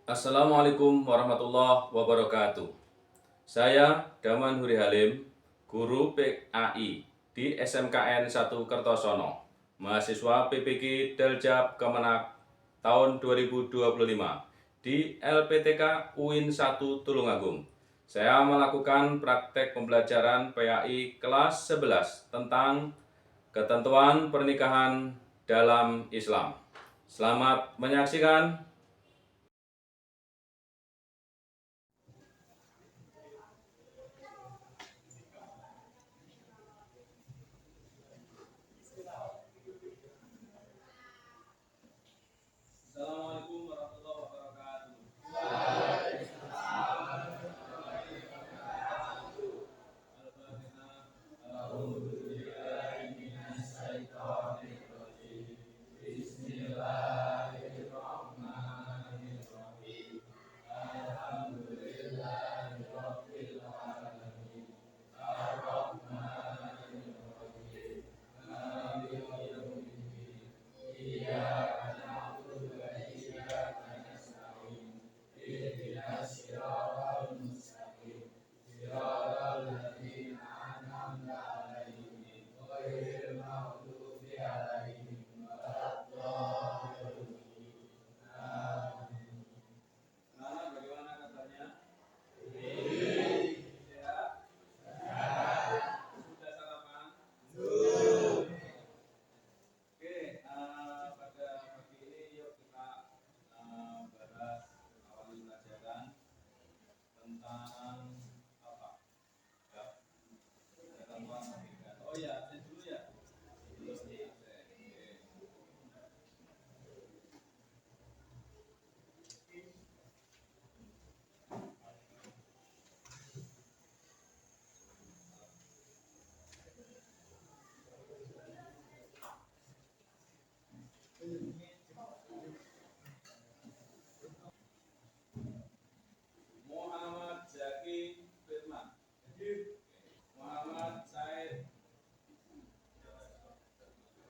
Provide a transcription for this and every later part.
Assalamualaikum warahmatullahi wabarakatuh. Saya Daman Huri Halim, guru PAI di SMKN 1 Kertosono, mahasiswa PPG Daljab Kemenak tahun 2025 di LPTK UIN 1 Tulungagung. Saya melakukan praktek pembelajaran PAI kelas 11 tentang ketentuan pernikahan dalam Islam. Selamat menyaksikan. Assalamualaikum warahmatullahi wabarakatuh. Bagaimana kabarnya? Sehat? Sudah sarapan? Oke, pada pagi ini yuk kita bahas awal pelajaran tentang apa? Ya, ketentuan pernikahan. Oh ya, absen dulu ya. Belum nih absen. Oke. Muhammad Zaki Firman. Muhammad Said.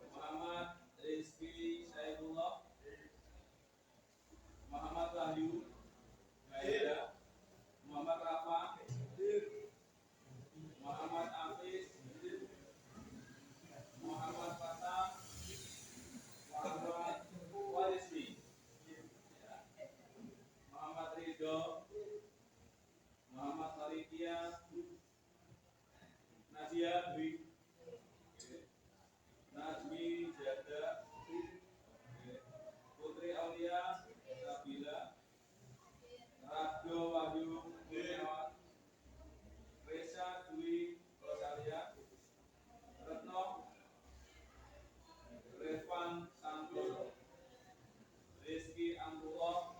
Muhammad Rizky Saifullah. Muhammad Wahyu. Maida. Muhammad Rafa. Muhammad Hafiz. Muhammad Fatah. Muhammad Warismi. Muhammad Ridho. Muhammad Faridiyah. Nadia Dwi. Najmi Jada. Putri Aulia Nabila. Radyo Wahyu Kurniawan. Reza Dwi Rosalia. Retno Revan Santoso. Rizky Amrullah.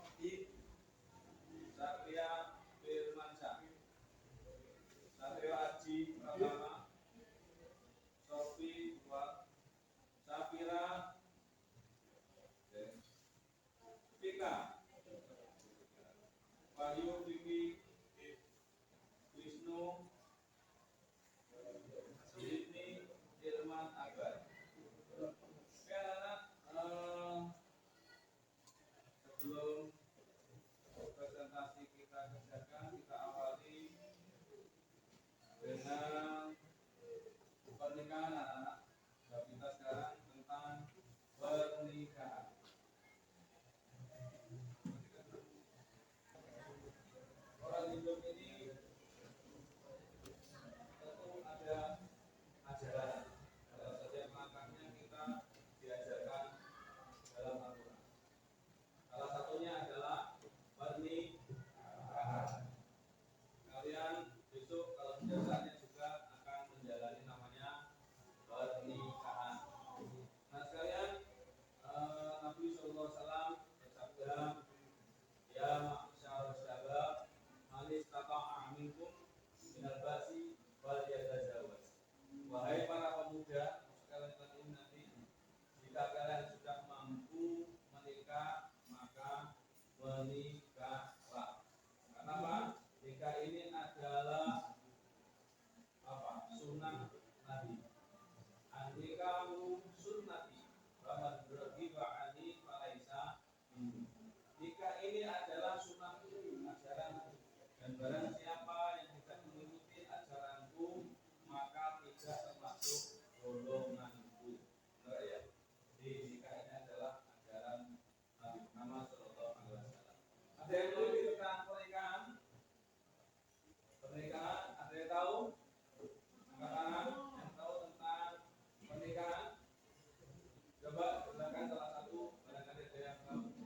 Satria Firmansyah. Satrio Aji Pratama. Sofi Fuad. Safira Vika. Wahyu Vicky. Wisnu Sidney Irman Akbar. Oke anak-anak, sebelum presentasi kita kerjakan, kita awali dengan pernikahan anak-anak. Bab kita sekarang tentang pernikahan. Orang hidup ini tentu ada ajaran. Dalam setiap langkahnya kita diajarkan dalam Al-Quran. Salah satunya adalah pernikahan. Kalian besok kalau sudah saatnya juga akan menjalani namanya pernikahan. Nah sekalian, Nabi SAW bersabda, ya ma'syarus syabab, man istata'a minkum minal ba'si wal yatazawwaj. Wahai para pemuda, sekalian ini nanti, jika kalian sudah mampu menikah, maka menikahlah. Kenapa? Nikah ini adalah apa? Sunnah Nabi. An-nikahu sunnati, faman raghiba anni falaisa minni. Nikah ini adalah Barang siapa yang tidak mengikuti ajaranku, maka tidak termasuk golonganku. Benar ya? Jadi nikah ini adalah ajaran Nabi Muhammad SAW. Ada yang lebih tentang pernikahan? Pernikahan, ada yang tahu? Angkat tangan yang tahu tentang pernikahan. Coba silakan salah satu, barangkali ada yang tahu.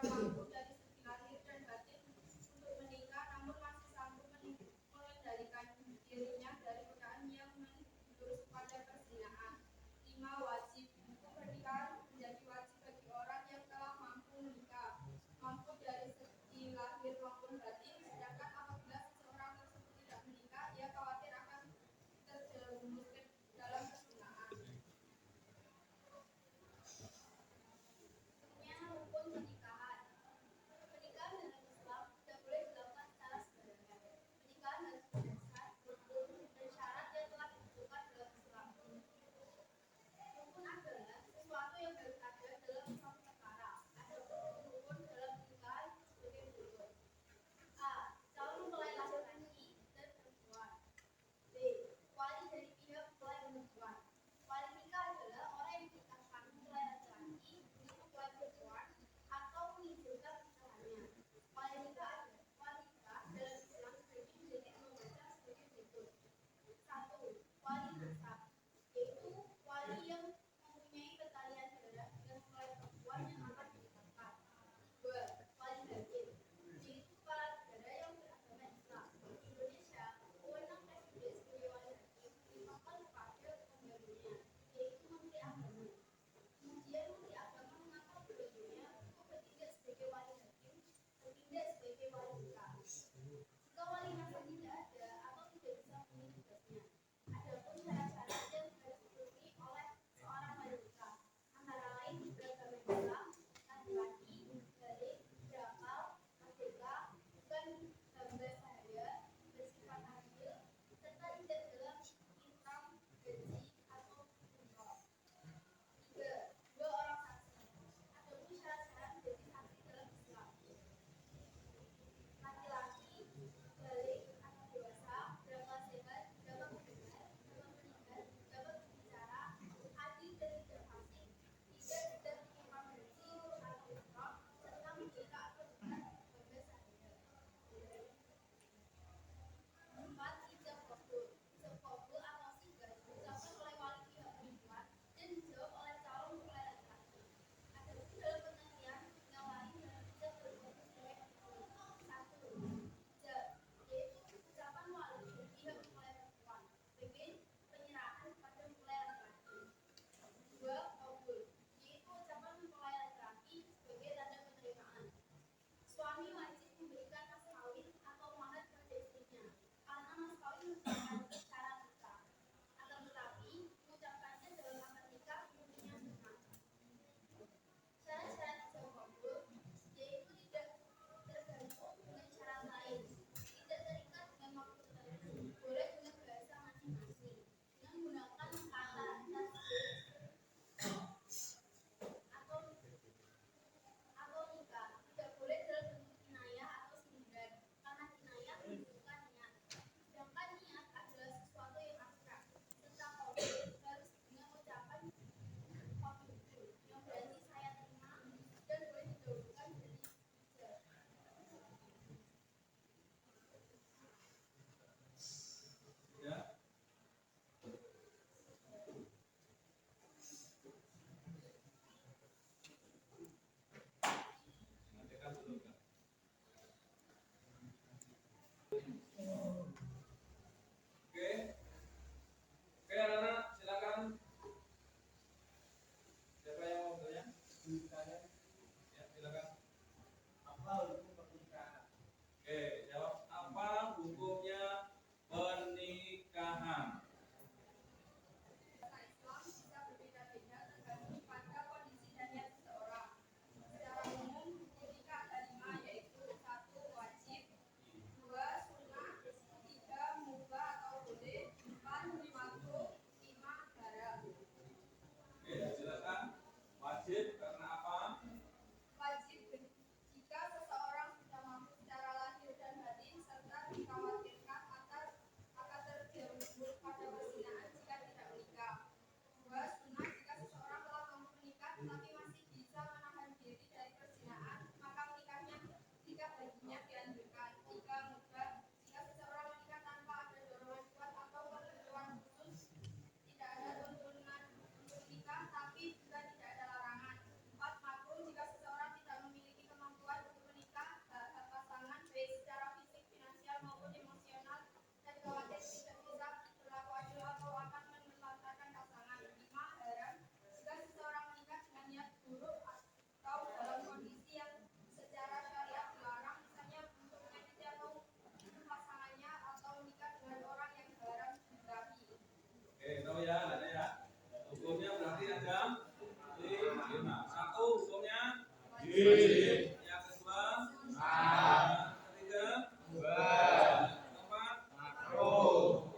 mampu dari segi lahir dan batin untuk menikah, namun masih sanggup mengendalikan dirinya dari godaan yang menjurus pada perzinahan. 5. Wajib. Hukum pernikahan menjadi wajib bagi orang yang telah mampu menikah, mampu dari segi lahir maupun batin. Sedangkan apabila seseorang tersebut tidak menikah, ia khawatir akan terjerumus ke dalam perzinahan. Hukum pernikahan. Pernikahan dalam Islam tidak boleh dilakukan secara sembarangan. Pernikahan harus berdasarkan rukun dan syarat yang telah ditentukan dalam Islam. Rukun adalah sesuatu yang harus ada dalam suatu perkara. Ada rukun dalam pernikahan sebagai berikut. A. Calon mempelai laki-laki dan perempuan. B. Wali dari pihak mempelai perempuan. Wali nikah adalah orang yang menikahkan mempelai laki-laki dengan mempelai perempuan atau mengizinkan pernikahannya. Wali nikah dalam Islam dibagi menjadi 6 macam sebagai berikut. 1. Wali nasab, yaitu wali yang mempunyai pertalian darah dengan mempelai perempuan yang akan dinikahkan. 2. Wali hakim, yaitu kepala negara yang beragama Islam. Di Indonesia, wewenang presiden sebagai wali hakim dilimpahkan kepada pembantunya, yaitu Menteri Agama. Kemudian Menteri Agama mengangkat pembantunya untuk bertindak sebagai wali hakim, bertindak sebagai wali nikah. Jika wali nasab tidak ada atau tidak bisa memenuhi tugasnya, adapun syarat-syarat yang harus dipenuhi oleh seorang wali nikah antara lain beragama Islam, laki-laki, balik, berakal, merdeka, bukan hamba sahaya, bersifat adil, serta tidak dalam income, gaji, atau umroh. 3. 2 orang saksi. Adapun syarat-syarat menjadi saksi dalam Islam. Wajib. Yang kedua, ketiga, keempat,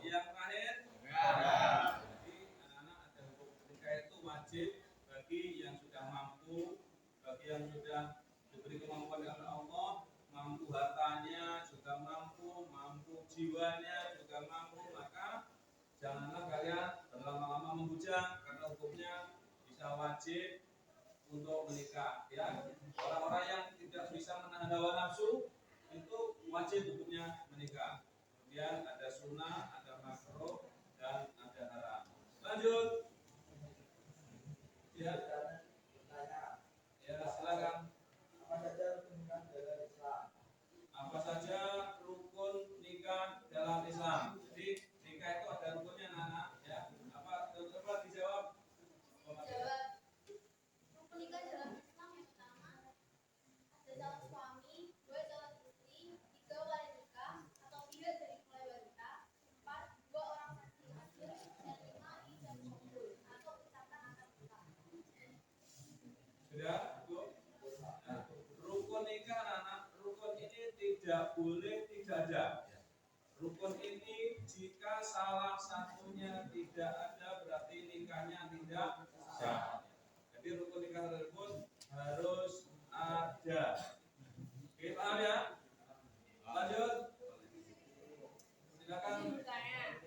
yang terakhir, jadi anak-anak ada hukum ketika itu wajib bagi yang sudah mampu, bagi yang sudah diberi kemampuan oleh Allah, mampu hartanya juga mampu jiwanya juga mampu, maka janganlah kalian berlama-lama membujang karena hukumnya bisa wajib untuk menikah. Ya, orang-orang yang tidak bisa menahan hawa nafsu itu wajib hukumnya menikah. Kemudian ada sunnah, ada makruh, dan ada haram. Lanjut. Ya, ya silakan. Apa saja rukun nikah dalam Islam? Jadi nikah itu ada rukunnya, anak-anak. Ya, apa? Coba dijawab. Jawab. Rukun nikah dalam Islam yang pertama ada calon suami, 2 calon istri, 3 wali nikah atau 3 dari mulai wanita, 4 2 orang saksi hasil, dan 5 ijab kabul atau ucapan akad nikah. Sudah, Bu? Nah, rukun nikah, anak. Rukun ini tidak boleh dijajah. Rukun ini jika salah satunya tidak ada berarti nikahnya tidak sah. Jadi rukun nikah tersebut harus ada. Oke, paham ya? Lanjut. Silakan. Izin bertanya.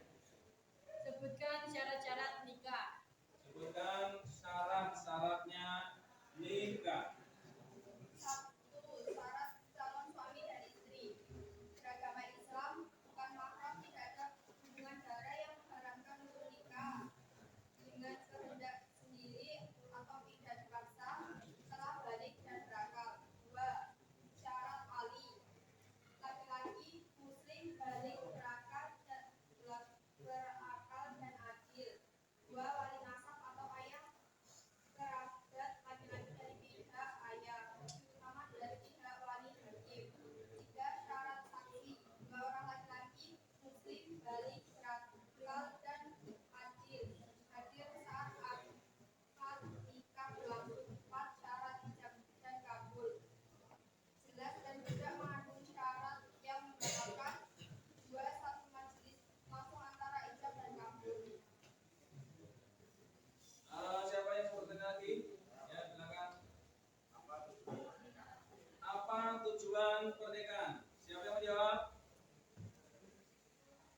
Sebutkan syarat-syarat nikah. Sebutkan syarat-syaratnya nikah. 1. Syarat calon suami dan istri. Beragama Islam bukan mahram, tidak ada hubungan darah yang mengharamkan untuk nikah dengan kehendak sendiri atau tidak dipaksa setelah balik dan berakal. 2. Syarat wali. Laki-laki muslim balik berakal dan adil. 2. Wali nasab atau ayah kerabat laki-laki dari pihak ayah, terutama dari pihak wali hakim. 3. Syarat saksi. 2 orang laki-laki muslim balik berakal dan adil hadir saat akad nikah berlangsung. 4. Syarat ijab dan kabul. Jelas dan tidak mengandung syarat yang membatalkan. 2. Satu majelis langsung antara ijab dan kabul. Siapa yang mau bertanya lagi? Ya, silakan. Apa tujuan pernikahan? Siapa yang mau jawab?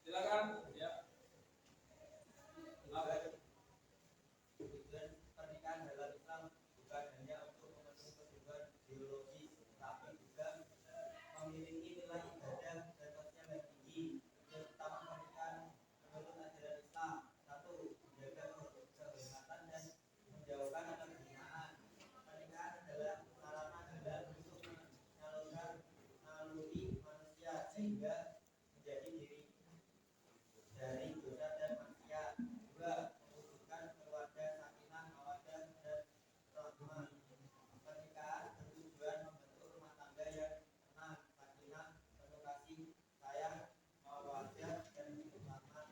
Silakan. Ya. Apa? Tujuan pernikahan dalam Islam bukan hanya untuk memenuhi kebutuhan biologis, tapi juga memiliki nilai ibadah dan sosial yang tinggi. Terutama pernikahan menurut ajaran Islam. 1. Menjaga kehormatan dan menjauhkan kehinaan. Pernikahan adalah sarana jalan untuk menyalurkan naluri manusia sehingga menjadi diri dari dosa dan maksiat. 2. Mewujudkan keluarga sakinah, mawaddah dan rahmah. Pernikahan bertujuan membentuk rumah tangga yang tenang, sakinah, penuh kasih, sayang, mawaddah dan rahmah.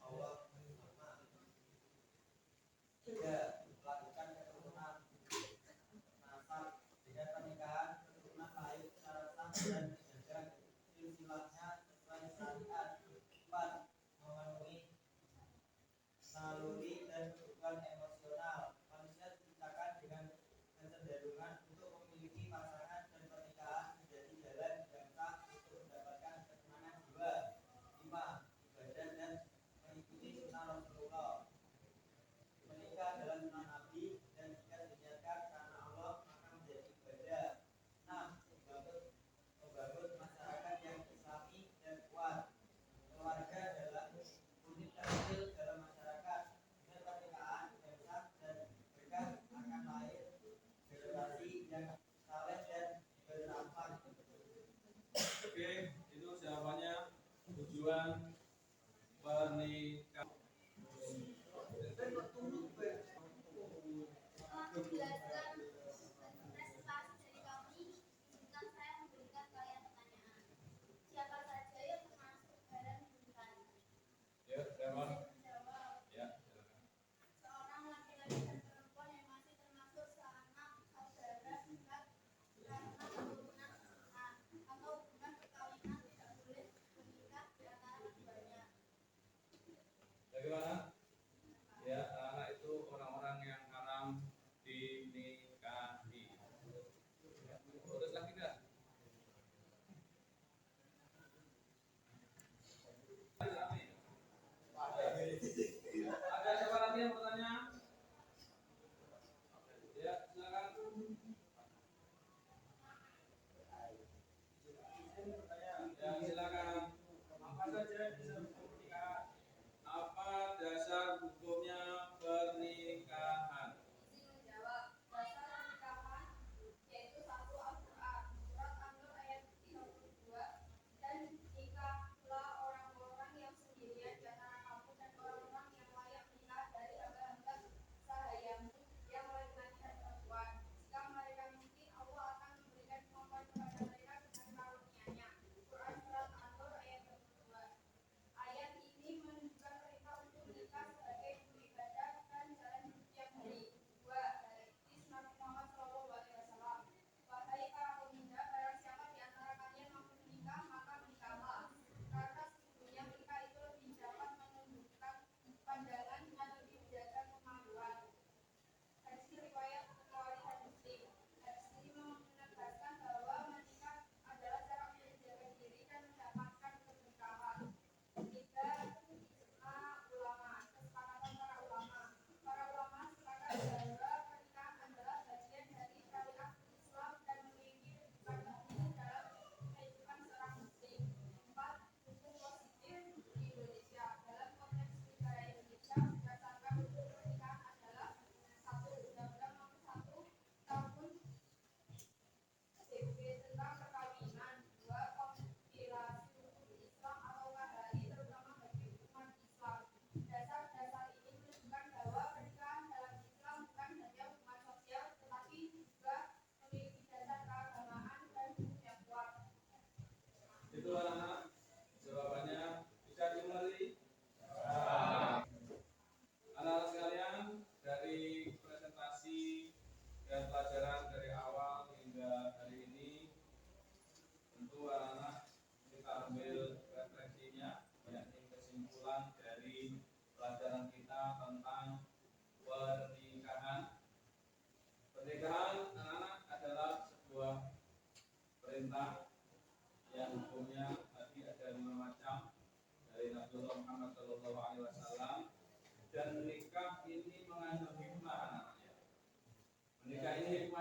Allah rahmah. 3. Melakukan keturunan nasab. Dengan pernikahan keturunan lahir secara sah dan dijaga silsilahnya sesuai syariat. 4. Memenuhi naluri dan kebutuhan emosional. Manusia diciptakan dengan kecenderungan untuk memiliki pasangan dan pernikahan menjadi jalan yang sah untuk mendapatkan ketenangan jiwa. 5. Ibadah dan mengikuti sunnah Rasulullah. Menikah adalah sunnah Nabi dan jika diniatkan karena Allah maka menjadi ibadah. 6. Membangun masyarakat yang islami dan kuat. Keluarga adalah unit terkecil dalam masyarakat. Dengan pernikahan yang sah dan berkah akan lahir generasi yang saleh dan berakhlak. Oke, itu jawabannya. Tujuan pernikahan. Setelah menjelaskan presentasi dari kami, izinkan saya memberikan kalian pertanyaan. Siapa saja yang termasuk dalam juntan? Ya, silakan. Menjawab. Ya, silakan. Seorang laki-laki dan perempuan yang masih termasuk seanak, saudara, dekat,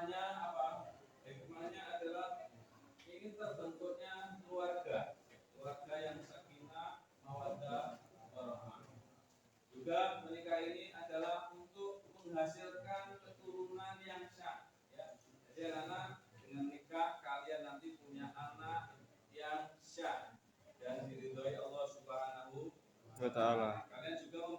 hikmahnya apa? Hikmahnya adalah ingin terbentuknya keluarga yang sakinah, mawaddah, warahmah. Juga menikah ini adalah untuk menghasilkan keturunan yang syah. Ya. Jadi anak dengan nikah kalian nanti punya anak yang syah dan diridhoi Allah Subhanahu wa ta'ala. Kalian juga